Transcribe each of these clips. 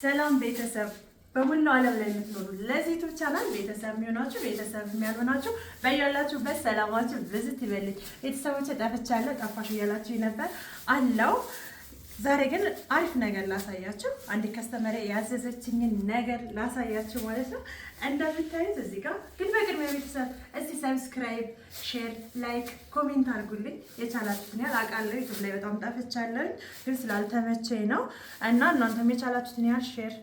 ሰላም ቤተሰብ በሙሉ ዓለም ላይ የምትኖሩ ለዚህ ዩቲዩብ ቻናል ቤተሰብ የሚሆናችሁ ቤተሰብ የሚያልሆናችሁ በያላችሁበት ሰላማችሁ ብዝት ይበልኝ። ቤተሰቦቼ ጠፍቻለሁ ጠፋሽ እያላችሁ ነበር አለው። ዛሬ ግን አሪፍ ነገር ላሳያችሁ፣ አንድ ከስተመሬ ያዘዘችኝን ነገር ላሳያችሁ ማለት ነው። እንደምታዩት እዚህ ጋር ግን በቅድሚያ ቤተሰብ እስቲ ሰብስክራይብ፣ ሼር፣ ላይክ፣ ኮሜንት አድርጉልኝ። የቻላችሁትን ያህል አውቃለሁ ዩቲዩብ ላይ በጣም ጠፍቻለሁ ግን ስላልተመቸኝ ነው እና እናንተም የቻላችሁትን ያህል ሼር፣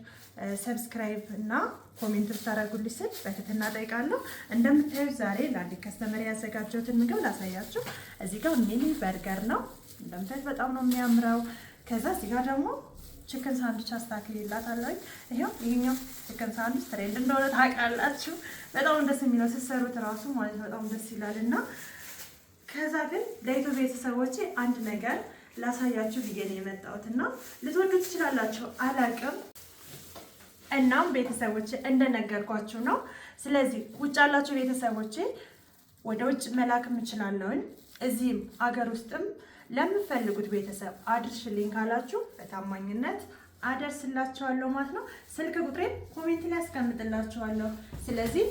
ሰብስክራይብ እና ኮሜንት ብታደርጉልኝ ስል በትህትና እጠይቃለሁ። እንደምታዩት ዛሬ ለአንድ ከስተመሬ ያዘጋጀሁትን ምግብ ላሳያችሁ። እዚህ ጋር ሚኒ በርገር ነው እንደምታዩት በጣም ነው የሚያምረው። ከዛ እዚህ ጋር ደግሞ ቺክን ሳንድዊች አስተካክዬላታለሁ። ይሄኛው ቺክን ሳንድዊች ትሬንድ እንደሆነ ታውቃላችሁ። በጣም ደስ የሚለው ስትሰሩት እራሱ ማለት በጣም ደስ ይላል። እና ከዛ ግን ለኢትዮ ቤተሰቦቼ አንድ ነገር ላሳያችሁ ብዬ ነው የመጣሁት እና ልትወዱት ትችላላችሁ አላውቅም። እናም ቤተሰቦቼ እንደነገርኳችሁ ነው። ስለዚህ ውጭ ያላችሁ ቤተሰቦቼ ወደ ውጭ መላክም እችላለሁኝ። እዚህም አገር ውስጥም ለምትፈልጉት ቤተሰብ አድርሽልኝ ካላችሁ በታማኝነት አደርስላችኋለሁ ማለት ነው። ስልክ ቁጥሬን ኮሜንት ላይ አስቀምጥላችኋለሁ። ስለዚህ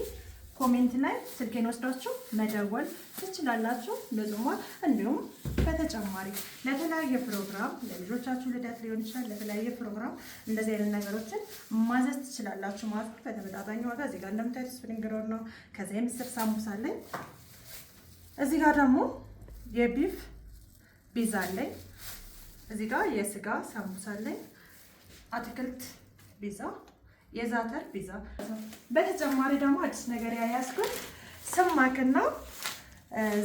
ኮሜንት ላይ ስልኬን ወስዳችሁ መደወል ትችላላችሁ። ለዙማ እንዲሁም በተጨማሪ ለተለያየ ፕሮግራም ለልጆቻችሁ ልደት ሊሆን ይችላል፣ ለተለያየ ፕሮግራም እንደዚህ አይነት ነገሮችን ማዘዝ ትችላላችሁ ማለት ነው። በተመጣጣኝ ዋጋ እዚህ ጋር እንደምታዩት ስፕሪንግ ሮል ነው። ከዛ የምስር ሳሙሳ አለኝ። እዚህ ጋር ደግሞ የቢፍ ፒዛ አለኝ። እዚህ ጋር የስጋ ሳሙሳ አለኝ። አትክልት ፒዛ፣ የዛተር ፒዛ። በተጨማሪ ደግሞ አዲስ ነገር ያያዝኩት ስማክና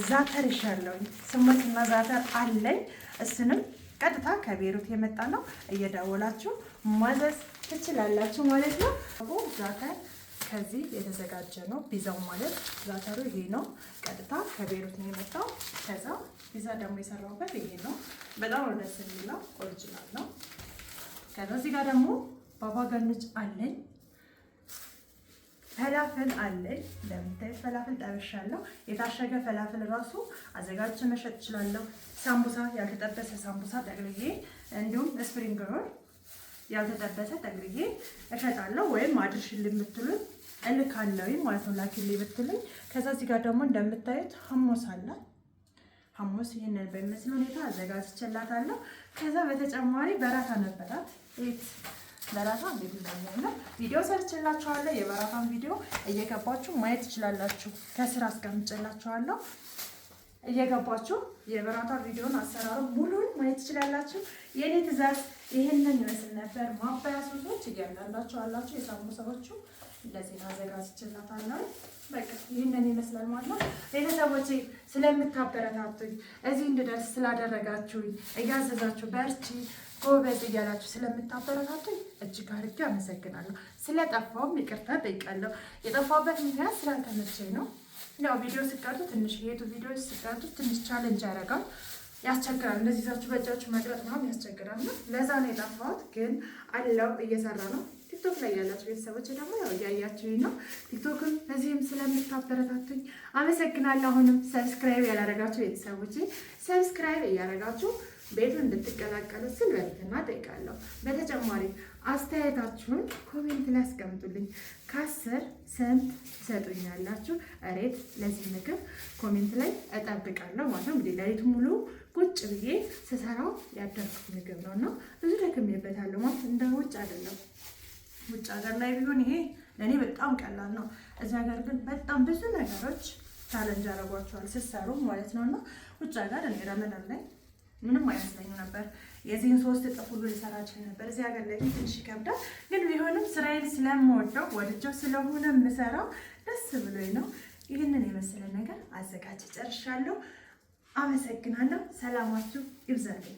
ዛተር ይሻለውኝ። ስማክና ዛተር አለኝ። እሱንም ቀጥታ ከቤሩት የመጣ ነው። እየደወላችሁ ማዘዝ ትችላላችሁ ማለት ነው። ዛተር ከዚህ የተዘጋጀ ነው። ፒዛው ማለት ዛተሩ ይሄ ነው። ቀጥታ ከቤሩት ነው የመጣው። ከዛ ፒዛ ደግሞ የሰራሁበት ይሄ ነው። በጣም ነው ደስ የሚለው፣ ኦሪጂናል ነው። ከዛ እዚህ ጋር ደግሞ ባባ ገንጅ አለኝ። ፈላፍል አለኝ። ለምታይ ፈላፍል ጠብሻለሁ። የታሸገ ፈላፍል ራሱ አዘጋጅቼ መሸጥ እችላለሁ። ሳምቡሳ፣ ያልተጠበሰ ሳምቡሳ ጠቅልዬ እንዲሁም ስፕሪንግ ሮል ያልተጠበሰ ጠቅልዬ እሸጣለሁ። ወይም አድርሽልኝ ብትሉኝ እልካለሁ ማለት ነው፣ ላኪልኝ ብትሉኝ። ከዛ እዚህ ጋር ደግሞ እንደምታዩት ሐሙስ አለ። ሐሙስ ይሄንን በሚመስል ሁኔታ አዘጋጅቼላታለሁ። ከዛ በተጨማሪ በራታ ነበራት። እት በራታ እንዴት እንደሆነ ቪዲዮ ሰርችላችኋለሁ። የበራታን ቪዲዮ እየገባችሁ ማየት ትችላላችሁ። ከስራ አስቀምጬላችኋለሁ። እየገባችሁ የበራታ ቪዲዮን አሰራሩ ሙሉን ማየት ትችላላችሁ። የኔ ትዕዛዝ ይሄንን ይመስል ነበር። ማባያ ሶሶች እያንዳንዳችሁ አላችሁ። የሳሙሳዎቹ እንደዚህ አዘጋጅቼላታለሁ። በቃ ይሄንን ይመስላል ማለት ነው። ቤተሰቦቼ ስለምታበረታቱኝ እዚህ እንድደርስ ስላደረጋችሁኝ እያዘዛችሁ በርቺ ጎበዝ እያላችሁ ስለምታበረታቱኝ እጅግ አድርጌ አመሰግናለሁ። ስለጠፋውም ይቅርታ ጠይቃለሁ። የጠፋበት ምክንያት ስላልተመቸኝ ነው። ያው ቪዲዮ ሲቀርጡ ትንሽ የቱ ቪዲዮ ሲቀርጡ ትንሽ ቻሌንጅ ያደርጋል፣ ያስቸግራል። እንደዚህ ይዛችሁ በእጃችሁ መቅረጥ ምናምን ያስቸግራል። ለዛ ነው የጠፋሁት። ግን አለው እየሰራ ነው። ቲክቶክ ላይ ያላችሁ ቤተሰቦች ደግሞ ያው እያያችሁኝ ነው። ቲክቶክም እዚህም ስለምታበረታቱኝ አመሰግናለሁ። አሁንም ሰብስክራይብ ያላደረጋችሁ ቤተሰቦች ሰብስክራይብ እያደረጋችሁ ቤቱን እንድትቀላቀሉ ስል በትህትና እጠይቃለሁ። በተጨማሪ አስተያየታችሁን ኮሜንት ላይ አስቀምጡልኝ። ከ10 ስንት ትሰጡኛላችሁ ሬት ለዚህ ምግብ? ኮሜንት ላይ እጠብቃለሁ ማለት ነው። እንግዲህ ሌሊቱ ሙሉ ቁጭ ብዬ ስሰራው ያደርኩት ምግብ ነው እና ብዙ ደክሜበታለሁ ማለት እንደ ውጭ አይደለም። ውጭ ሀገር ላይ ቢሆን ይሄ ለእኔ በጣም ቀላል ነው። እዚህ ሀገር ግን በጣም ብዙ ነገሮች ቻለንጅ አደረጓቸዋል ስትሰሩ ማለት ነው እና ውጭ ሀገር እኔ ረመዳን ላይ ምንም አይመስለኝም ነበር። የዚህን 3 እጥፍ ሁሉ ልሰራ እችል ነበር። እዚህ ሀገር ላይ ትንሽ ይከብዳል። ግን ቢሆንም ስራዬን ስለምወደው ወድጄው ስለሆነ የምሰራው ደስ ብሎኝ ነው። ይህንን የመሰለ ነገር አዘጋጅ ጨርሻለሁ። አመሰግናለሁ። ሰላማችሁ ይብዛልኝ።